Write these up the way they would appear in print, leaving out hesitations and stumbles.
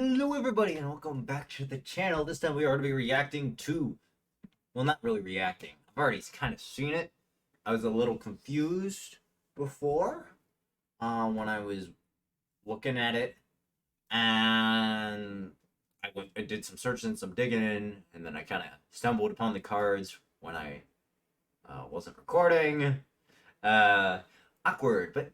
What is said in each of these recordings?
Hello everybody and welcome back to the channel. This time we are going to be reacting to, well, not really reacting. I've already kind of seen it. I was a little confused before when I was looking at it, and I did some searching, some digging in, and then I kind of stumbled upon the cards when I wasn't recording. Uh, Awkward, but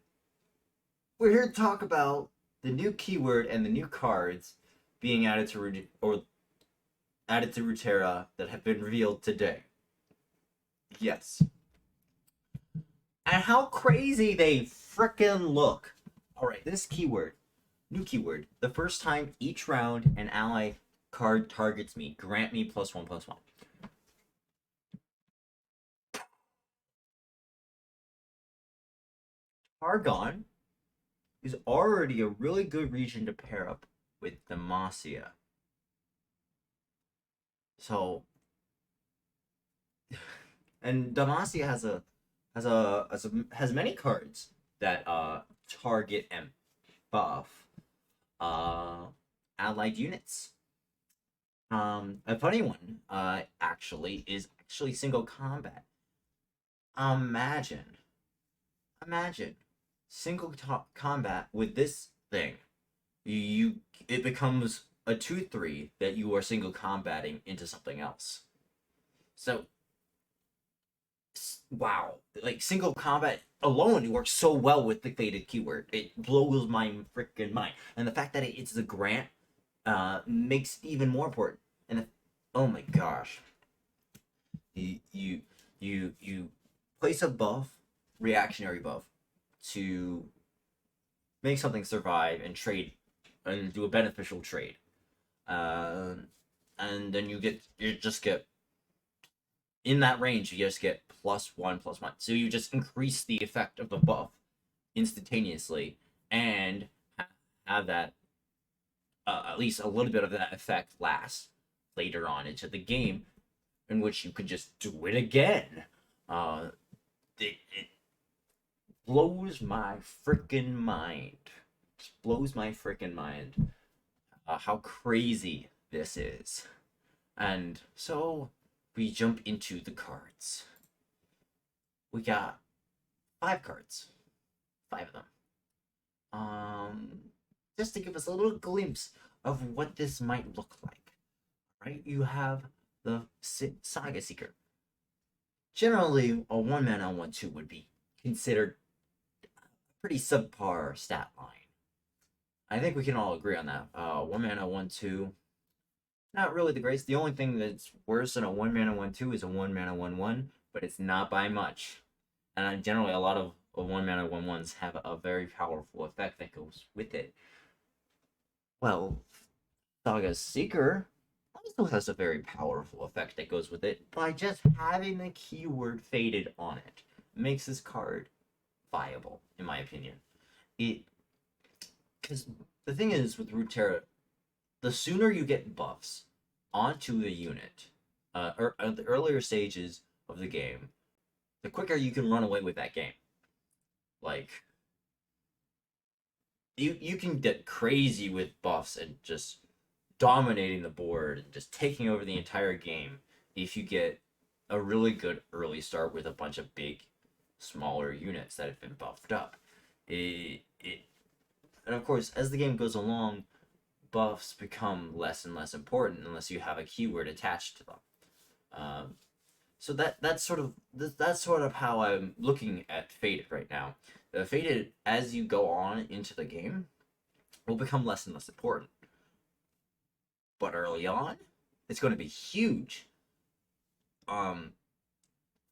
we're here to talk about the new keyword and the new cards being added to Ruterra that have been revealed today. Yes. And how crazy they frickin' look. Alright, this keyword, new keyword. The first time each round an ally card targets me, grant me +1/+1. Targon is already a really good region to pair up with Demacia. So, and Demacia has many cards that target and buff allied units. A funny one actually is single combat. Imagine, imagine single combat with this thing. You it becomes a 2/3 that you are single combating into something else. So wow, like single combat alone, it works so well with the faded keyword. It blows my freaking mind, and the fact that it's the grant makes it even more important. And oh my gosh, you place a buff, reactionary buff, to make something survive and trade and do a beneficial trade, uh, and then you just get in that range, you just get +1/+1. So you just increase the effect of the buff instantaneously and have that at least a little bit of that effect last later on into the game, in which you can just do it again. Uh, it blows my freaking mind. Just blows my freaking mind how crazy this is. And so we jump into the cards. We got 5 cards, 5 of them. Just to give us a little glimpse of what this might look like. Right? You have the Saga Seeker. Generally, a 1-mana 1/2 would be considered a pretty subpar stat line. I think we can all agree on that. 1-mana 1/2, not really the greatest. The only thing that's worse than a 1-mana 1/2 is a 1-mana 1/1, but it's not by much. And generally, a lot of 1-mana 1/1s have a very powerful effect that goes with it. Well, Saga Seeker also has a very powerful effect that goes with it by just having the keyword faded on it. Makes this card viable, in my opinion. Because the thing is with Ruterra, the sooner you get buffs onto the unit, or at the earlier stages of the game, the quicker you can run away with that game. Like, you can get crazy with buffs and just dominating the board and just taking over the entire game if you get a really good early start with a bunch of big, smaller units that have been buffed up. And of course, as the game goes along, buffs become less and less important unless you have a keyword attached to them. So that's sort of how I'm looking at Faded right now. Faded, as you go on into the game, will become less and less important. But early on, it's going to be huge.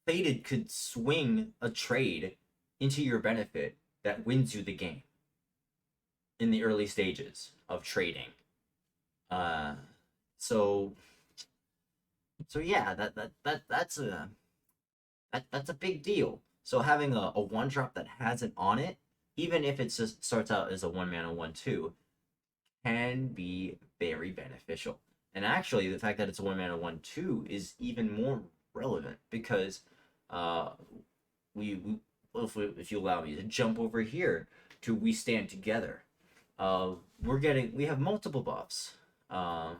Faded could swing a trade into your benefit that wins you the game in the early stages of trading. Uh, so yeah, that's a big deal. So having a 1-drop that has it on it, even if it just starts out as a 1-mana 1/2, can be very beneficial. And actually, the fact that it's a 1-mana 1/2 is even more relevant because uh, if you allow me to jump over here to We Stand Together. We have multiple buffs um,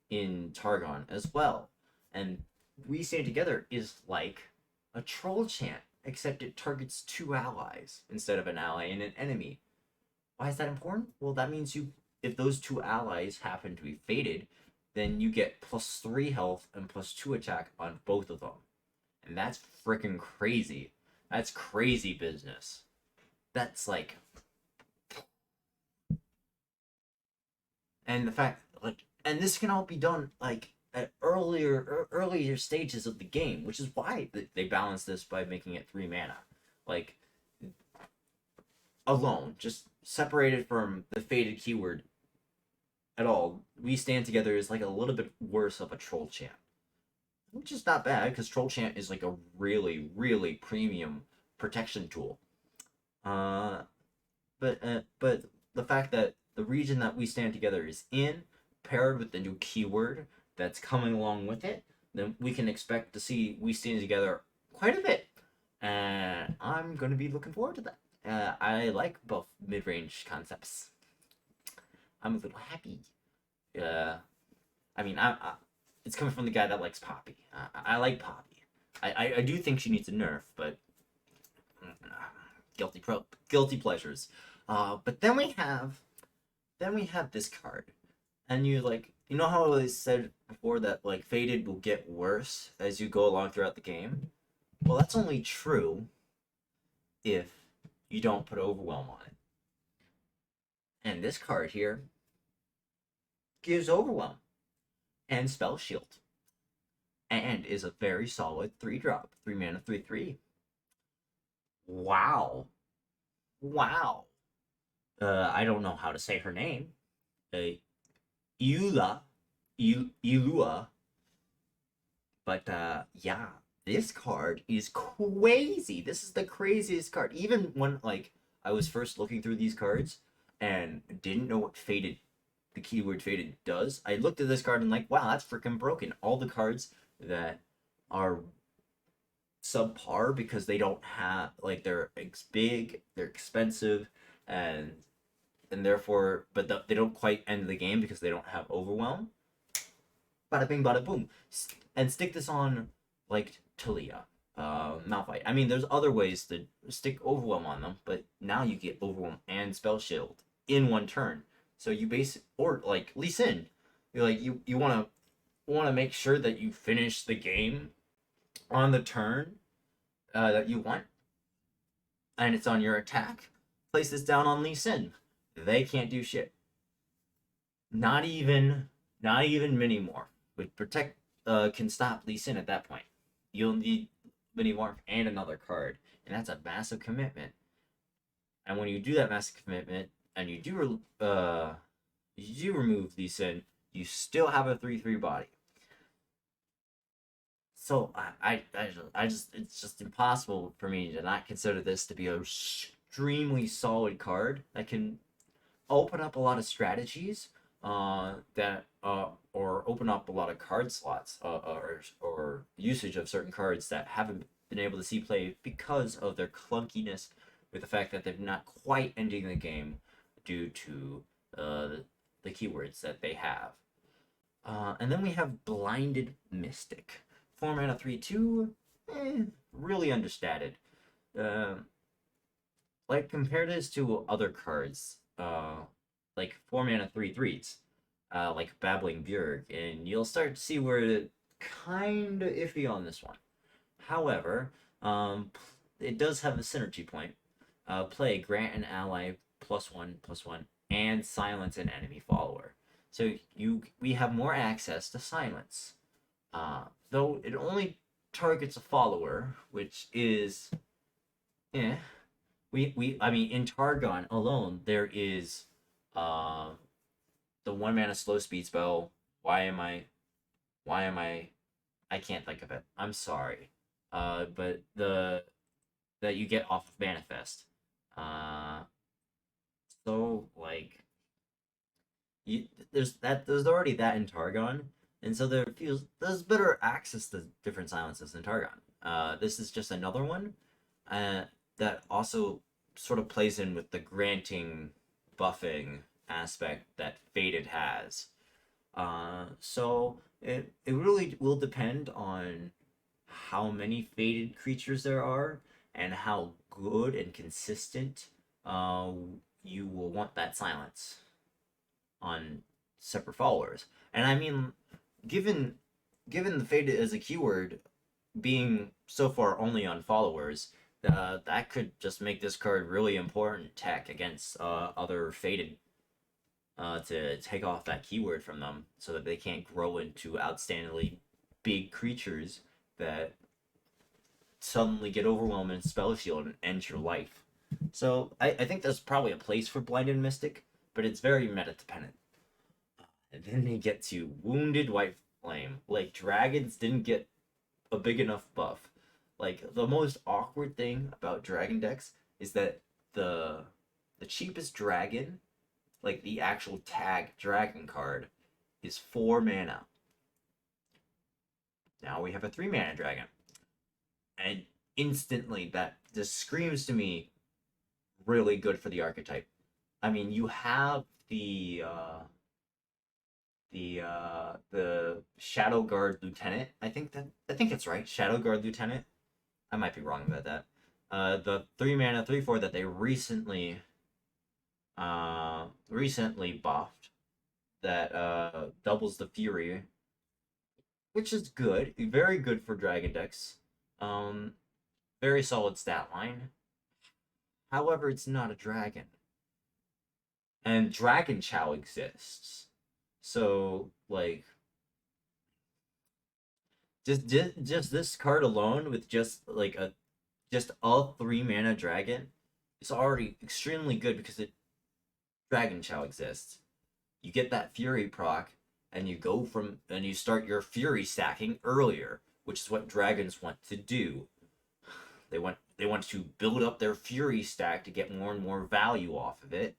in Targon as well, and We Stand Together is like a troll chant, except it targets two allies instead of an ally and an enemy. Why is that important? Well, that means if those two allies happen to be fated, then you get +3 health and +2 attack on both of them, and that's freaking crazy. That's crazy business. That's like, and the fact like, and this can all be done like at earlier stages of the game, which is why they balance this by making it 3 mana, like alone, just separated from the faded keyword at all. We Stand Together is like a little bit worse of a troll chant, which is not bad because troll chant is like a really premium protection tool. Uh, but the fact that the region that We Stand Together is in, paired with the new keyword that's coming along with it, then we can expect to see We Stand Together quite a bit. And I'm going to be looking forward to that. I like both mid range concepts. I'm a little happy. Uh, I mean, it's coming from the guy that likes Poppy. I like Poppy. I do think she needs a nerf, but guilty pleasures. But then we have this card, and you know how I said before that like Faded will get worse as you go along throughout the game. Well, that's only true if you don't put Overwhelm on it. And this card here gives Overwhelm and Spell Shield, and is a very solid 3-drop, 3 mana, 3/3. Wow, wow. I don't know how to say her name. Uh, Eula, Elua, but yeah, this card is crazy. This is the craziest card. Even when like I was first looking through these cards and didn't know what faded, the keyword faded does, I looked at this card and like, wow, that's freaking broken. All the cards that are subpar because they don't have like big, they're expensive, and therefore, but they don't quite end the game because they don't have Overwhelm. Bada bing, bada boom, and stick this on like Talia, Malphite. I mean, there's other ways to stick Overwhelm on them, but now you get Overwhelm and Spell Shield in one turn. So you base or like Lee Sin, you want to make sure that you finish the game on the turn that you want, and it's on your attack. Place this down on Lee Sin. They can't do shit. Not even mini morph. With protect can stop Lee Sin at that point. You'll need mini morph and another card, and that's a massive commitment. And when you do that massive commitment, and you do remove Lee Sin, you still have a 3/3 body. So I just it's just impossible for me to not consider this to be a extremely solid card that can open up a lot of strategies that or open up a lot of card slots or usage of certain cards that haven't been able to see play because of their clunkiness with the fact that they're not quite ending the game due to the keywords that they have. And then we have Blinded Mystic. 4 mana 3/2, really understated. Uh, like compare this to other cards, like 4 mana 3/3s, like Babbling Bjerg, and you'll start to see where it kind of iffy on this one. However, it does have a synergy point. Play grant an ally +1/+1 and silence an enemy follower. So we have more access to silence. Though it only targets a follower, which is eh. I mean in Targon alone there is uh the 1 mana slow speed spell. Why am I can't think of it. I'm sorry. But the that you get off of Manifest. Uh so like you there's already that in Targon, and so there's better access to different silences in Targon. This is just another one, that also sort of plays in with the granting buffing aspect that Faded has. So it really will depend on how many Faded creatures there are and how good and consistent uh, you will want that silence on separate followers. And I mean, given given the Faded as a keyword being so far only on followers, that could just make this card really important tech against other Faded to take off that keyword from them so that they can't grow into outstandingly big creatures that suddenly get overwhelmed and spell shield and end your life. So I think there's probably a place for Blinded Mystic, but it's very meta dependent. And then you get to Wounded White Flame. Like, dragons didn't get a big enough buff. Like, the most awkward thing about dragon decks is that the cheapest dragon, like the actual tag dragon card, is 4 mana. Now we have a 3 mana dragon. And instantly that just screams to me really good for the archetype. I mean, you have the Shadow Guard Lieutenant. I think that's right. Shadow Guard Lieutenant. I might be wrong about that. The 3 mana 3/4 that they recently buffed that doubles the Fury, which is good, very good for Dragon decks. Very solid stat line. However, it's not a dragon, and Dragon Chow exists. So like, just this card alone with just a 3 mana dragon is already extremely good because it Dragon Chow exists. You get that Fury proc, and you start your Fury stacking earlier, which is what dragons want to do. They want to build up their Fury stack to get more and more value off of it,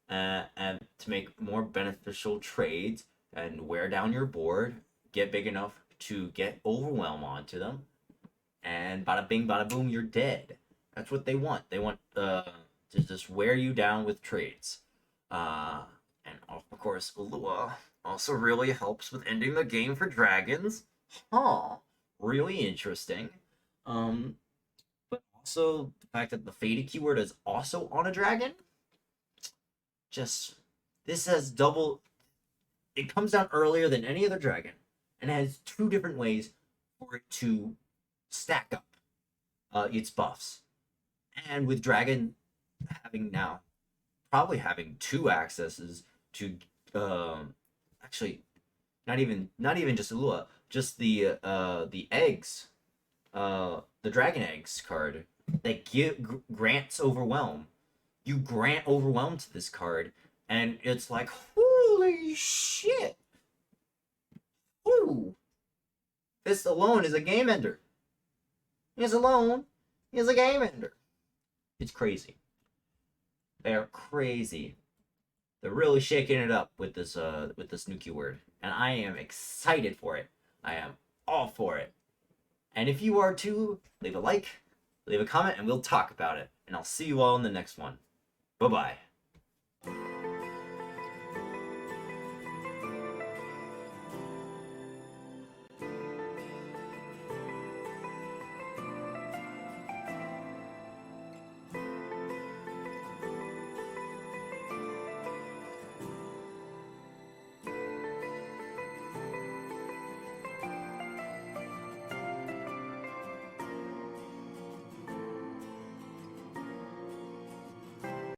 and to make more beneficial trades and wear down your board, get big enough to get Overwhelm onto them, and bada bing, bada boom, you're dead. That's what they want. They want to just wear you down with trades. And of course, Ulua also really helps with ending the game for dragons. Huh. Really interesting. But also the fact that the Faded keyword is also on a dragon. Just this has double. It comes down earlier than any other dragon, and has 2 different ways for it to stack up its buffs. And with dragon probably having 2 accesses to actually not even just Ulua, just the eggs, the dragon eggs card that grants overwhelm. You grant overwhelm to this card, and it's like, holy shit! Ooh, this alone is a game ender. This alone is a game ender. It's crazy. They're crazy. They're really shaking it up with this new keyword, and I am excited for it. I am all for it. And if you are too, leave a like, leave a comment, and we'll talk about it. And I'll see you all in the next one. Bye bye.